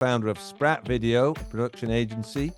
founder of Sprat Video, a production agency.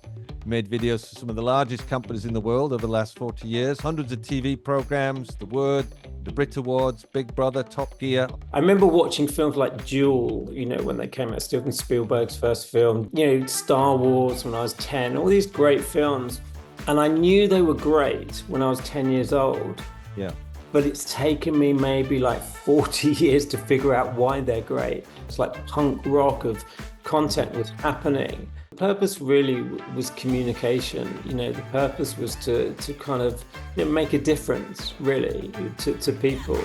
Made videos for some of the largest companies in the world over the last 40 years. Hundreds of TV programs, The Word, the Brit Awards, Big Brother, Top Gear. I remember watching films like Duel, when they came out, Steven Spielberg's first film, Star Wars when I was 10, all these great films. And I knew they were great when I was 10 years old. Yeah. But it's taken me maybe like 40 years to figure out why they're great. It's like punk rock of content was happening. The purpose really was communication. The purpose was to kind of make a difference, really, to people.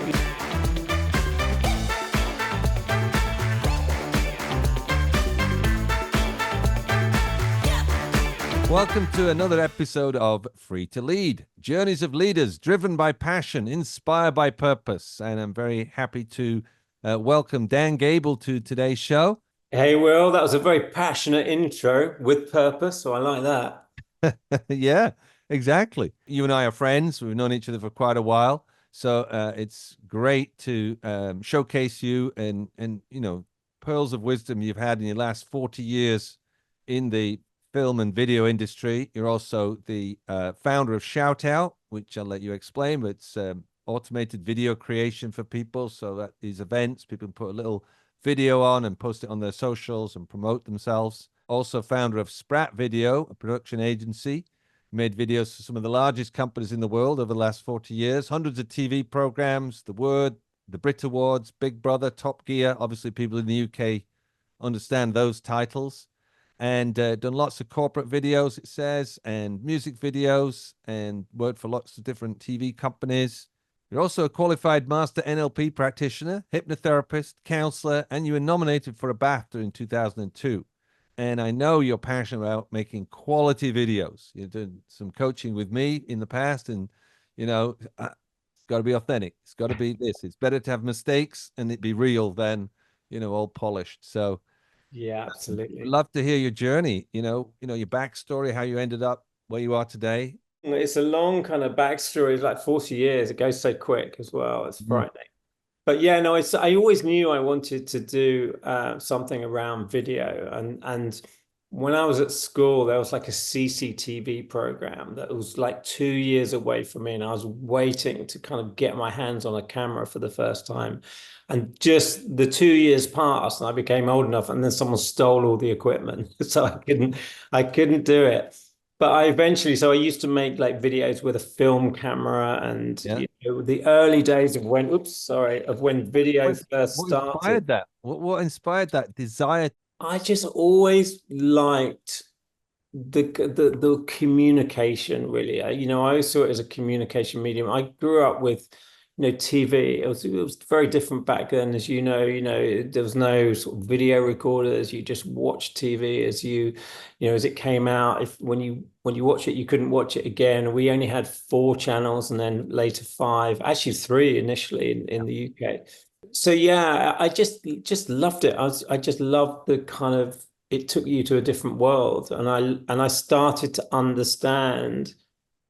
Welcome to another episode of Free to Lead, Journeys of Leaders, driven by passion, inspired by purpose. And I'm very happy to welcome Dan Gable to today's show. Hey, Will, that was a very passionate intro with purpose, so I like that. Yeah, exactly. You and I are friends. We've known each other for quite a while. So it's great to showcase you and pearls of wisdom you've had in your last 40 years in the film and video industry. You're also the founder of ShoutOut, which I'll let you explain, but it's automated video creation for people. So that these events, people can put a little video on and post it on their socials and promote themselves. Also founder of Sprat Video, a production agency. Made videos for some of the largest companies in the world over the last 40 years. Hundreds of TV programs, The Word, the Brit Awards, Big Brother, Top Gear. Obviously, people in the UK understand those titles. And done lots of corporate videos, it says, and music videos, and worked for lots of different TV companies. You're also a qualified master NLP practitioner, hypnotherapist, counselor, and you were nominated for a BAFTA in 2002. And I know you're passionate about making quality videos. You've done some coaching with me in the past, and, it's got to be authentic. It's got to be this. It's better to have mistakes and it be real than, all polished. So, yeah, absolutely. I'd love to hear your journey, your backstory, how you ended up where you are today. It's a long kind of backstory. It's like 40 years. It goes so quick as well. It's frightening. But yeah, no, I always knew I wanted to do something around video. And when I was at school, there was like a CCTV program that was like 2 years away from me. And I was waiting to kind of get my hands on a camera for the first time. And just the 2 years passed and I became old enough, and then someone stole all the equipment. So I couldn't do it. But I used to make like videos with a film camera, and the early days of when video first started. What inspired that? What inspired that desire? I just always liked the communication, really. I always saw it as a communication medium. I grew up with TV. It was very different back then, as there was no sort of video recorders. You just watched TV as as it came out. When you watch it, you couldn't watch it again. We only had 4 channels, and then later 5, actually 3 initially in the UK. So yeah, I just loved it. I just loved the kind of, it took you to a different world, and I started to understand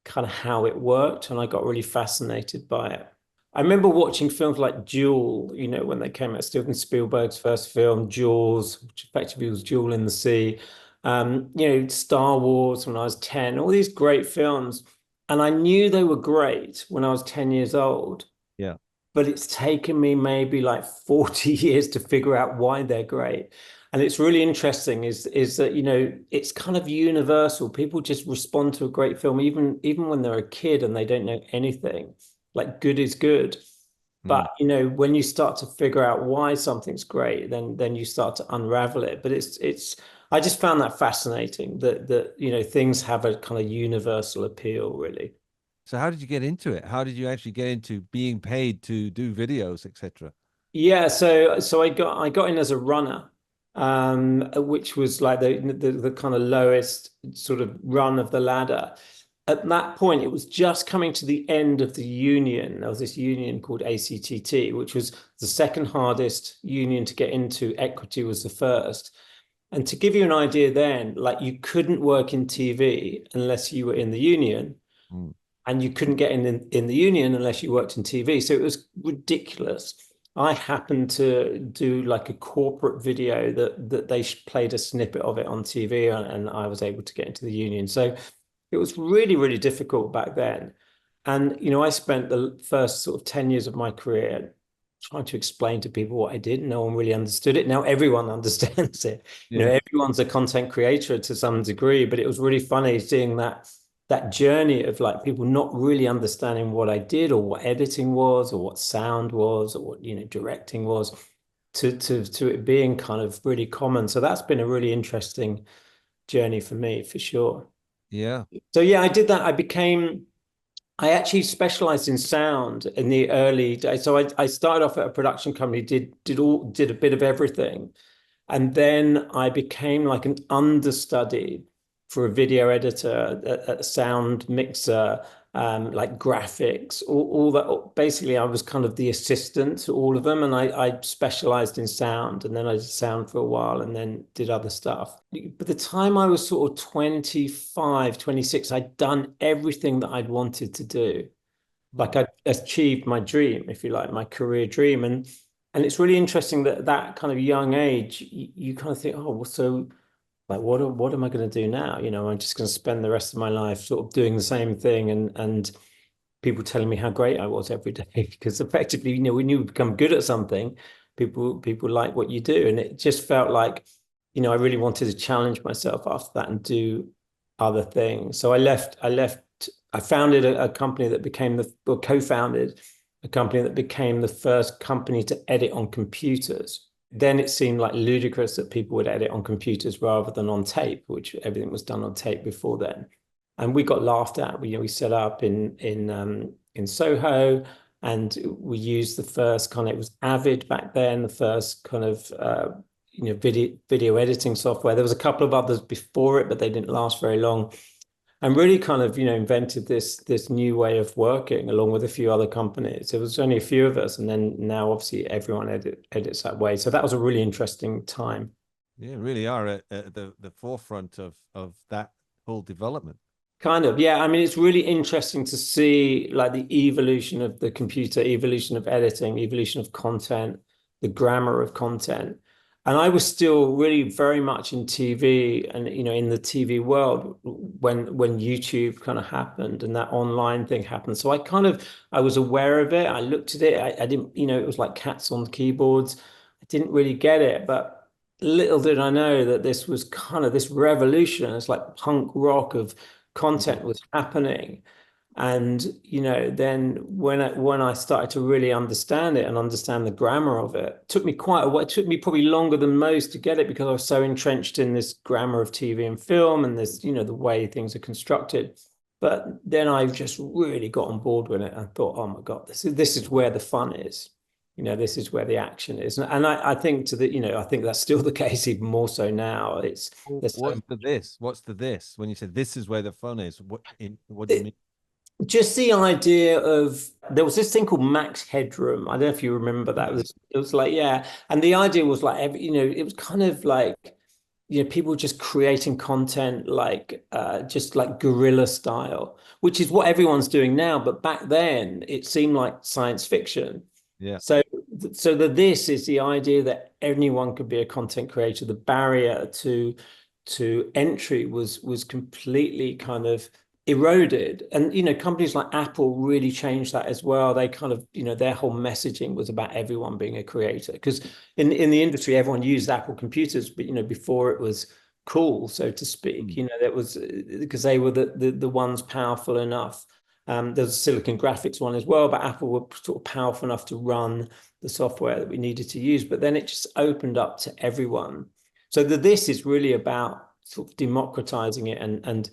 kind of how it worked, and I got really fascinated by it. I remember watching films like Duel, when they came out, Steven Spielberg's first film, Jaws, which effectively was Duel in the Sea, Star Wars when I was 10, all these great films. And I knew they were great when I was 10 years old. Yeah. But it's taken me maybe like 40 years to figure out why they're great. And it's really interesting is that, it's kind of universal. People just respond to a great film, even when they're a kid and they don't know anything. Like, good is good. But, when you start to figure out why something's great, then you start to unravel it. But I just found that fascinating that things have a kind of universal appeal, really. So how did you get into it? How did you actually get into being paid to do videos, etc.? Yeah, so I got in as a runner, which was like the kind of lowest sort of run of the ladder. At that point, it was just coming to the end of the union. There was this union called ACTT, which was the second hardest union to get into. Equity was the first. And to give you an idea then, like, you couldn't work in TV unless you were in the union. And you couldn't get in the union unless you worked in TV. So it was ridiculous. I happened to do like a corporate video that they played a snippet of it on TV, and I was able to get into the union. So it was really, really difficult back then. And, I spent the first sort of 10 years of my career trying to explain to people what I did. No one really understood it. Now everyone understands it. Yeah. Everyone's a content creator to some degree, but it was really funny seeing that journey of like people not really understanding what I did or what editing was or what sound was or what, directing was to it being kind of really common. So that's been a really interesting journey for me, for sure. Yeah. So yeah, I did that. I actually specialized in sound in the early days. So I started off at a production company, did a bit of everything. And then I became like an understudy for a video editor, a sound mixer, like graphics, all that. Basically, I was kind of the assistant to all of them, and I specialized in sound, and then I did sound for a while, and then did other stuff. By the time I was sort of 25, 26, I'd done everything that I'd wanted to do. Like I achieved my dream, if you like, my career dream. And it's really interesting that that kind of young age, you kind of think, oh, well, so like what am I going to do now? I'm just going to spend the rest of my life sort of doing the same thing and people telling me how great I was every day. Because effectively, when you become good at something, people like what you do. And it just felt like, I really wanted to challenge myself after that and do other things. So I founded a company that became or co-founded a company that became the first company to edit on computers. Then it seemed like ludicrous that people would edit on computers rather than on tape, which everything was done on tape before then. And we got laughed at. We set up in Soho, and we used the first kind of, it was Avid back then, the first kind of video editing software. There was a couple of others before it, but they didn't last very long. And really kind of invented this new way of working along with a few other companies. There was only a few of us, and then now obviously everyone edits that way. So that was a really interesting time. Yeah, really are at the forefront of that whole development. Kind of, yeah. I mean, it's really interesting to see like the evolution of the computer, evolution of editing, evolution of content, the grammar of content. And I was still really very much in TV and in the TV world when YouTube kind of happened and that online thing happened. So I was aware of it. I looked at it. I didn't, it was like cats on keyboards. I didn't really get it, but little did I know that this was kind of this revolution. It's like punk rock of content was happening. And then when I started to really understand it and understand the grammar of it, it took me quite a while. It took me probably longer than most to get it because I was so entrenched in this grammar of TV and film and this, the way things are constructed. But then I just really got on board with it and thought, oh my God, this is where the fun is. This is where the action is. And I think I think that's still the case even more so now. What's the this? What's the this? When you said this is where the fun is, what do you mean? Just the idea of there was this thing called max headroom. I don't know if you remember that. It was like, yeah. And the idea was like it was kind of like, people just creating content like just like guerrilla style, which is what everyone's doing now. But back then it seemed like science fiction. Yeah. So this is the idea that anyone could be a content creator. The barrier to entry was completely kind of eroded. And companies like Apple really changed that as well. They kind of, their whole messaging was about everyone being a creator. Because in the industry, everyone used Apple computers, but before it was cool, so to speak. That was because they were the ones powerful enough. There's a Silicon Graphics one as well, but Apple were sort of powerful enough to run the software that we needed to use. But then it just opened up to everyone. So this is really about sort of democratizing it and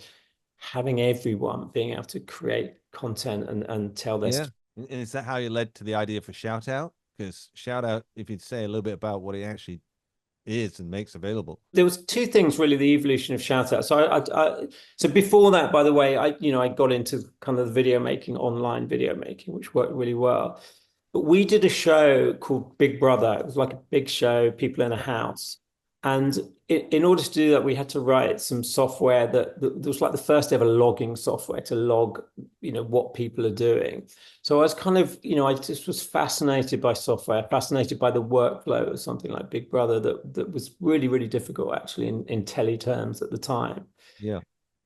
having everyone being able to create content and tell their Yeah. story. And is that how you led to the idea for ShoutOut? Because ShoutOut, if you'd say a little bit about what it actually is and makes available. There was two things really, the evolution of ShoutOut. So before that, by the way, I got into kind of the video making, online video making, which worked really well. But we did a show called Big Brother. It was like a big show, people in a house. And in order to do that, we had to write some software that was like the first ever logging software to log, what people are doing. So I was kind of, I just was fascinated by software, fascinated by the workflow of something like Big Brother that was really, really difficult actually in tele terms at the time. Yeah.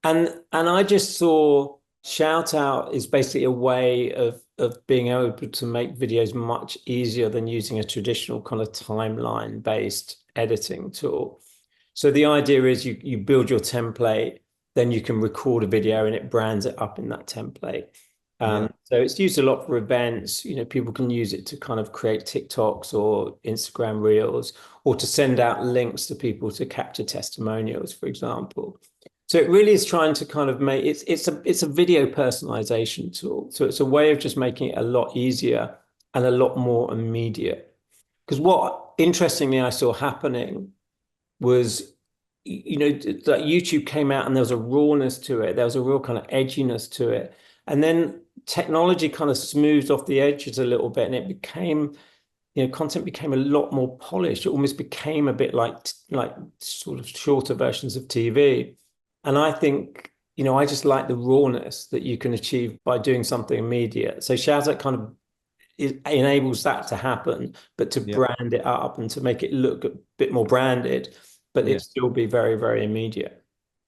And I just saw ShoutOut is basically a way of being able to make videos much easier than using a traditional kind of timeline based editing tool. So the idea is you build your template, then you can record a video and it brands it up in that template. Yeah. So it's used a lot for events. People can use it to kind of create TikToks or Instagram Reels, or to send out links to people to capture testimonials, for example. So it really is trying to kind of make it's a video personalization tool. So it's a way of just making it a lot easier and a lot more immediate. Because what interestingly I saw happening was, that YouTube came out and there was a rawness to it. There was a real kind of edginess to it. And then technology kind of smoothed off the edges a little bit and it became, content became a lot more polished. It almost became a bit like sort of shorter versions of TV. And I think, I just like the rawness that you can achieve by doing something immediate. So Shazza kind of enables that to happen, but to Yeah. brand it up and to make it look a bit more branded, but Yeah. it still be very, very immediate.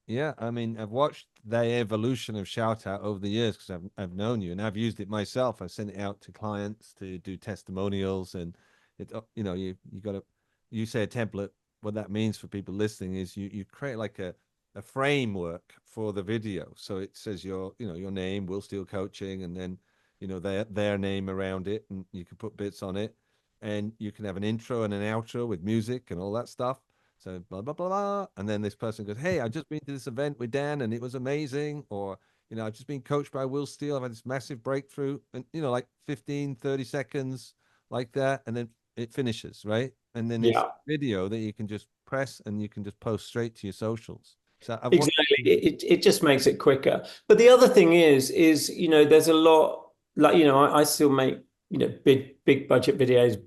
Yeah, I mean, I've watched the evolution of Shout Out over the years because I've known you and I've used it myself. I've sent it out to clients to do testimonials, and you got to you say a template. What that means for people listening is you create like a framework for the video. So it says your name, Will Steele Coaching, and then their name around it, and you can put bits on it, and you can have an intro and an outro with music and all that stuff. So blah blah blah blah. And then this person goes, "Hey, I've just been to this event with Dan and it was amazing." Or, I've just been coached by Will Steele. I've had this massive breakthrough. And like 15, 30 seconds like that. And then it finishes, right? And then it's Yeah, video that you can just press and you can just post straight to your socials. So I've watched. exactly. It just makes it quicker. But the other thing is, there's a lot like, I still make, big budget videos,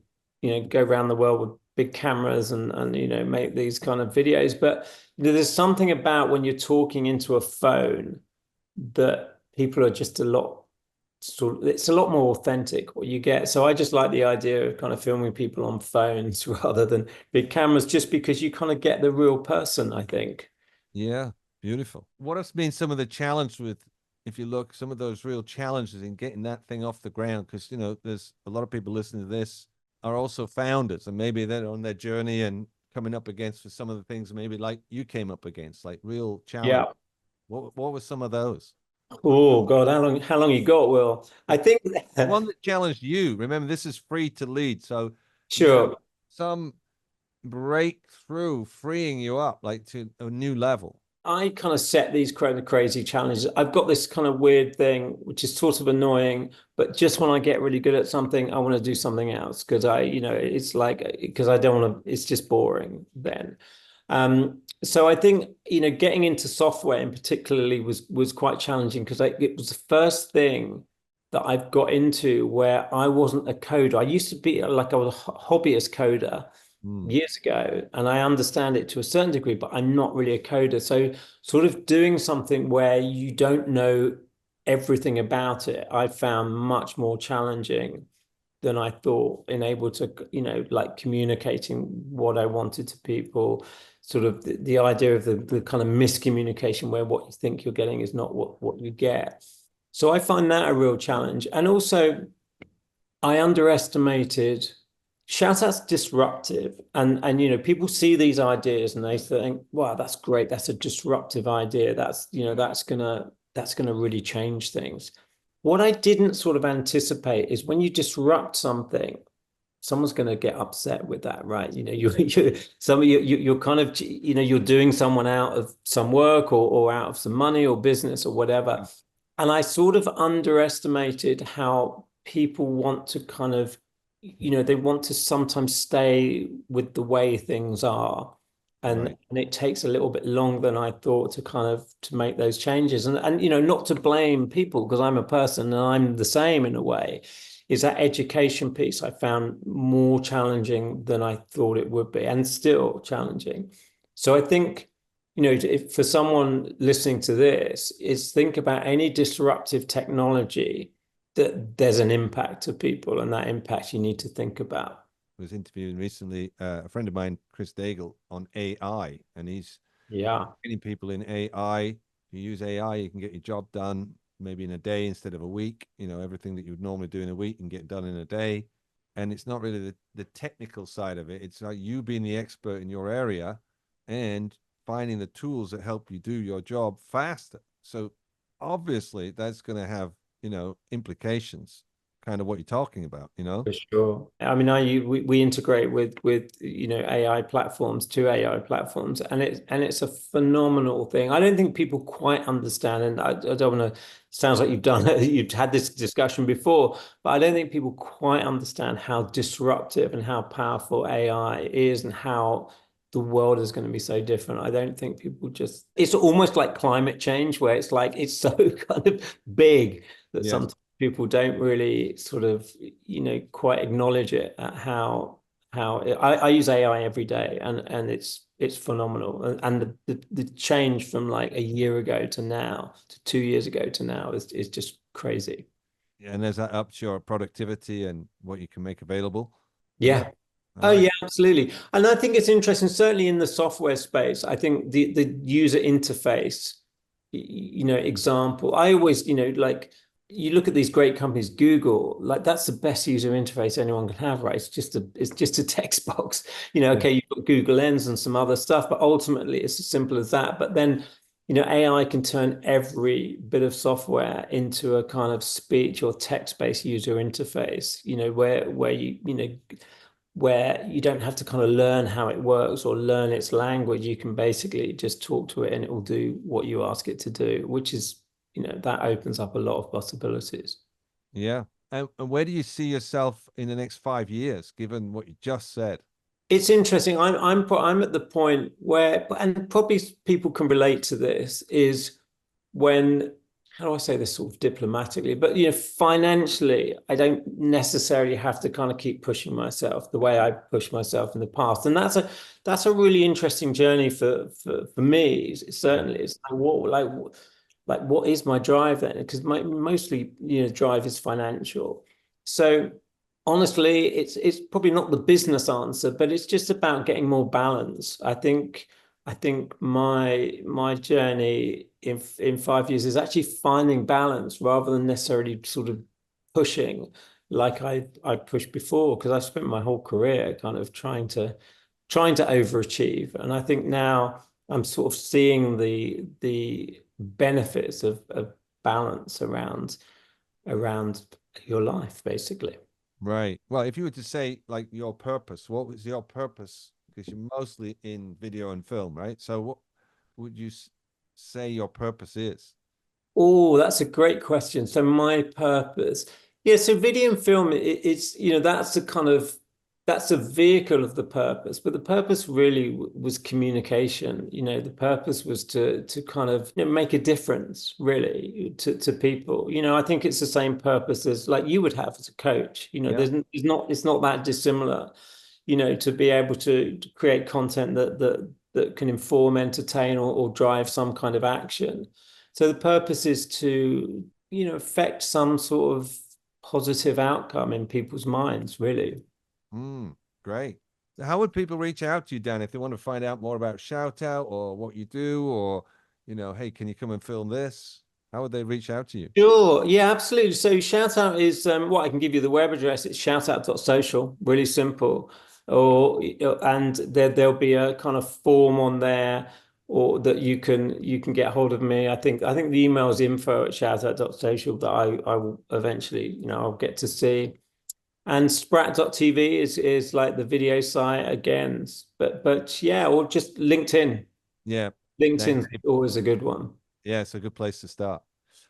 go around the world with big cameras and make these kind of videos. But there's something about when you're talking into a phone that people are just it's a lot more authentic what you get. So I just like the idea of kind of filming people on phones rather than big cameras, just because you kind of get the real person, I think. Yeah, beautiful. What has been some of the challenge with, if you look, some of those real challenges in getting that thing off the ground? Because, there's a lot of people listening to this are also founders, and maybe they're on their journey and coming up against for some of the things maybe like you came up against, like real challenge. Yeah. What were some of those? Oh God, how long you got, Will? I think The one that challenged you, remember, this is free to lead. So you had sure. some breakthrough freeing you up like to a new level. I kind of set these crazy challenges. I've got this kind of weird thing, which is sort of annoying, but just when I get really good at something, I want to do something else because it's like, because I don't want to, it's just boring then. So I think, getting into software in particularly was quite challenging because it was the first thing that I've got into where I wasn't a coder. I used to be like I was a hobbyist coder Hmm. years ago, and I understand it to a certain degree, but I'm not really a coder. So sort of doing something where you don't know everything about it, I found much more challenging than I thought, in able to, like communicating what I wanted to people, sort of the idea of the kind of miscommunication where what you think you're getting is not what you get. So I find that a real challenge. And also I underestimated shout out's disruptive, and people see these ideas and they think, wow, that's great, that's a disruptive idea, that's gonna really change things. What I didn't sort of anticipate is when you disrupt something, someone's going to get upset with that, right? You're kind of, you're doing someone out of some work or out of some money or business or whatever. And I sort of underestimated how people want to kind of, they want to sometimes stay with the way things are. And, Right. and it takes a little bit longer than I thought to kind of to make those changes. And not to blame people because I'm a person and I'm the same in a way. is that education piece I found more challenging than I thought it would be, and still challenging. So I think, if for someone listening to this, is think about any disruptive technology that there's an impact to people, and that impact you need to think about. Was interviewing recently a friend of mine, Chris Daigle, on AI, and he's Yeah, getting people in AI. If you use AI, you can get your job done maybe in a day instead of a week. Everything that you would normally do in a week and get done in a day. And it's not really the technical side of it. It's like you being the expert in your area and finding the tools that help you do your job faster. So obviously that's going to have, implications, kind of what you're talking about. for sure. I mean, we integrate with AI platforms, two AI platforms, and it's a phenomenal thing. I don't think people quite understand, and I don't want to. Sounds like you've had this discussion before, but I don't think people quite understand how disruptive and how powerful AI is, and how the world is going to be so different. I don't think people just. It's almost like climate change, where it's like it's so kind of big that Yes. sometimes people don't really sort of, quite acknowledge it at how I use AI every day, and it's phenomenal. And the change from like a year ago to now, to 2 years ago to now, is just crazy. Yeah, and as that ups your productivity and what you can make available. Yeah. Yeah. All Oh right. yeah, absolutely. And I think it's interesting, certainly in the software space. I think the user interface, example. I always, like you look at these great companies, Google, like that's the best user interface anyone can have, right? It's just a text box. Yeah. Okay, you've got Google Lens and some other stuff, but ultimately it's as simple as that. But then, AI can turn every bit of software into a kind of speech or text-based user interface, where you don't have to kind of learn how it works or learn its language. You can basically just talk to it and it will do what you ask it to do, which is, that opens up a lot of possibilities. Yeah. And where do you see yourself in the next 5 years, given what you just said? It's interesting. I'm at the point where, and probably people can relate to this, is when, how do I say this sort of diplomatically, but financially, I don't necessarily have to kind of keep pushing myself the way I pushed myself in the past. And that's a really interesting journey for me. Yeah. Certainly, it's like what is my drive then? Because mostly, drive is financial. So honestly, it's probably not the business answer, but it's just about getting more balance. I think my journey in 5 years is actually finding balance rather than necessarily sort of pushing like I pushed before, because I spent my whole career kind of trying to overachieve. And I think now I'm sort of seeing the benefits of balance around your life, basically. Right. Well, if you were to say like your purpose, what was your purpose? Because you're mostly in video and film, right? So what would you say your purpose is? Oh, that's a great question. So my purpose, yeah. So video and film, it's that's a vehicle of the purpose, but the purpose really was communication. The purpose was to kind of make a difference, really, to people. I think it's the same purpose as like you would have as a coach. Yeah. It's not that dissimilar. To be able to create content that can inform, entertain, or drive some kind of action. So the purpose is to, affect some sort of positive outcome in people's minds, really. Great. So how would people reach out to you, Dan, if they want to find out more about ShoutOut or what you do, or, hey, can you come and film this? How would they reach out to you? Sure. Yeah, absolutely. So Shoutout is what I can give you the web address. It's shoutout.social, really simple. And there'll be a kind of form on there or that you can get hold of me. I think the email is info@shoutout.social that I will eventually, I'll get to see. And sprat.tv is like the video site again. But yeah, or just LinkedIn. Yeah. Dan LinkedIn's Gable. always a good one. Yeah, it's a good place to start.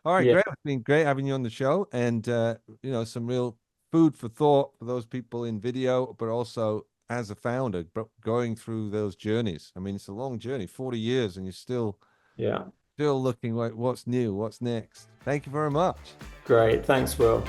All right, Yeah. great. It's been great having you on the show, and some real food for thought for those people in video, but also as a founder, going through those journeys. I mean, it's a long journey, 40 years, and you're Yeah. still looking like what's new, what's next. Thank you very much. Great. Thanks, Will.